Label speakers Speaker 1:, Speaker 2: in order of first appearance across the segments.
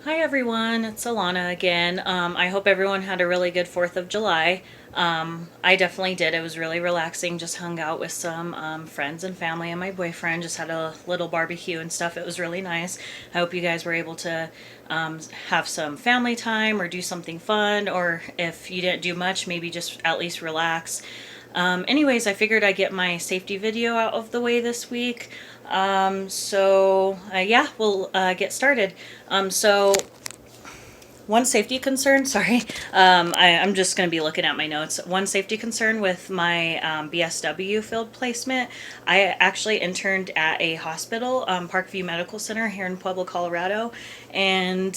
Speaker 1: Hi everyone, it's Alana again. I hope everyone had a really good 4th of July. I definitely did. It was really relaxing. Just hung out with some friends and family and my boyfriend. Just had a little barbecue and stuff. It was really nice. I hope you guys were able to have some family time or do something fun, or if you didn't do much, maybe just at least relax. Anyways, I figured I'd get my safety video out of the way this week. Yeah, we'll get started. So one safety concern, sorry, I'm just going to be looking at my notes. One safety concern with my BSW field placement, I actually interned at a hospital, Parkview Medical Center here in Pueblo, Colorado, and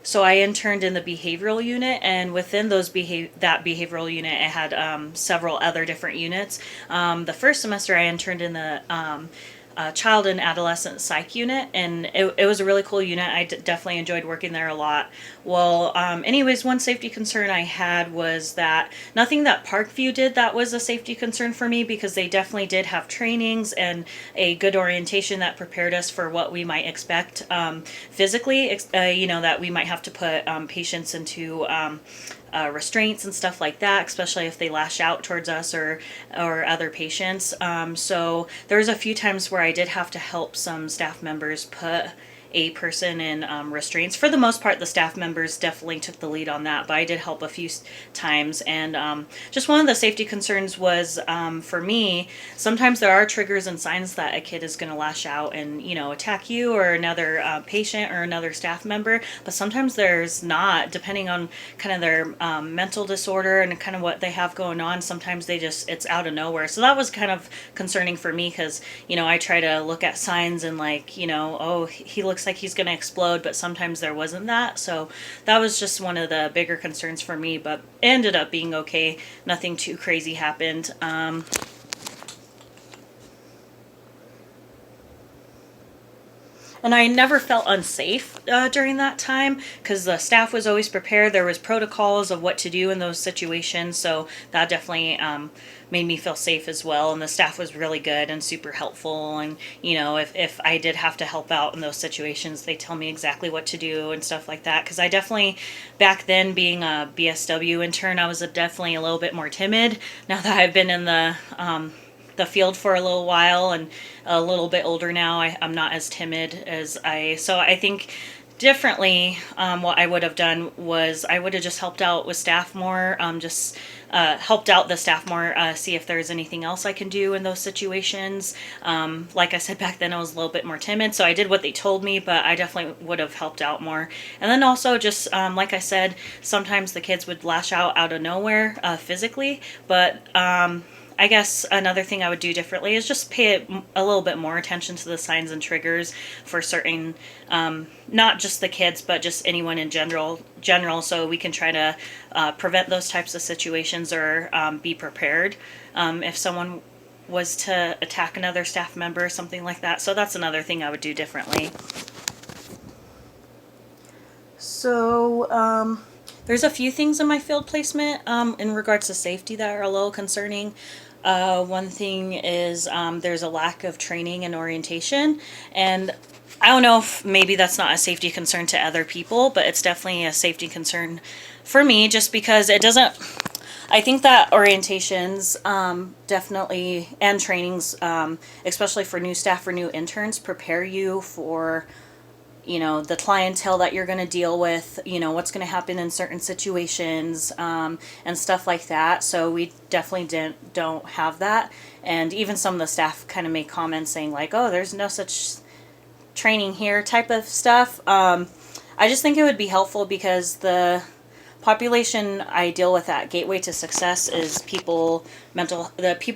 Speaker 1: so I interned in the behavioral unit, and within that behavioral unit, it had several other different units. The first semester, I interned in the child and adolescent psych unit, and it was a really cool unit. I definitely enjoyed working there a lot. Well, anyways, one safety concern I had was that nothing that Parkview did that was a safety concern for me, because they definitely did have trainings and a good orientation that prepared us for what we might expect physically, that we might have to put patients into restraints and stuff like that, especially if they lash out towards us or other patients. So there's a few times where I did have to help some staff members put a person in restraints. For the most part, the staff members definitely took the lead on that, but I did help a few times. And just one of the safety concerns was, for me, sometimes there are triggers and signs that a kid is going to lash out and attack you or another patient or another staff member, but sometimes there's not, depending on kind of their mental disorder and kind of what they have going on. Sometimes it's out of nowhere. So that was kind of concerning for me, because I try to look at signs and oh, he looks like he's going to explode, but sometimes there wasn't that. So that was just one of the bigger concerns for me, but it ended up being okay. Nothing too crazy happened. And I never felt unsafe during that time, because the staff was always prepared. There was protocols of what to do in those situations, so that definitely made me feel safe as well. And the staff was really good and super helpful. And if I did have to help out in those situations, they tell me exactly what to do and stuff like that. Because I definitely, back then, being a BSW intern, I was definitely a little bit more timid. Now that I've been in the field for a little while and a little bit older now, I'm not as timid as so I think differently. What I would have done was I would have just helped out with staff more, just helped out the staff more, see if there's anything else I can do in those situations. Like I said, back then I was a little bit more timid, so I did what they told me, but I definitely would have helped out more. And then also just, like I said, sometimes the kids would lash out of nowhere physically, but I guess another thing I would do differently is just pay a little bit more attention to the signs and triggers for certain, not just the kids, but just anyone in general, so we can try to prevent those types of situations, or be prepared if someone was to attack another staff member or something like that. So that's another thing I would do differently. So there's a few things in my field placement in regards to safety that are a little concerning. One thing is there's a lack of training and orientation, and I don't know if maybe that's not a safety concern to other people, but it's definitely a safety concern for me, just because it doesn't. I think that orientations definitely, and trainings, especially for new staff or new interns, prepare you for the clientele that you're going to deal with, what's going to happen in certain situations, and stuff like that. So we definitely don't have that. And even some of the staff kind of make comments saying like, oh, there's no such training here type of stuff. I just think it would be helpful, because the population I deal with at Gateway to Success is the people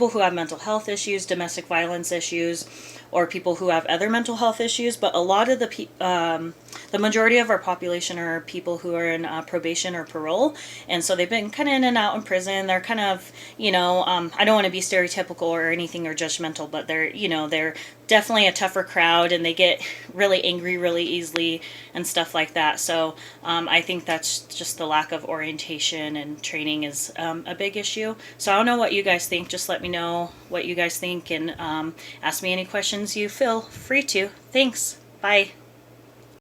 Speaker 1: who have mental health issues, domestic violence issues, or people who have other mental health issues. But a lot of the majority of our population are people who are in probation or parole, and so they've been kind of in and out in prison. They're kind of, I don't want to be stereotypical or anything or judgmental, but they're definitely a tougher crowd, and they get really angry really easily and stuff like that. So I think that's just the lack of orientation and training is a big issue. So I don't know what you guys think. Just let me know what you guys think, and ask me any questions you feel free to. Thanks. Bye.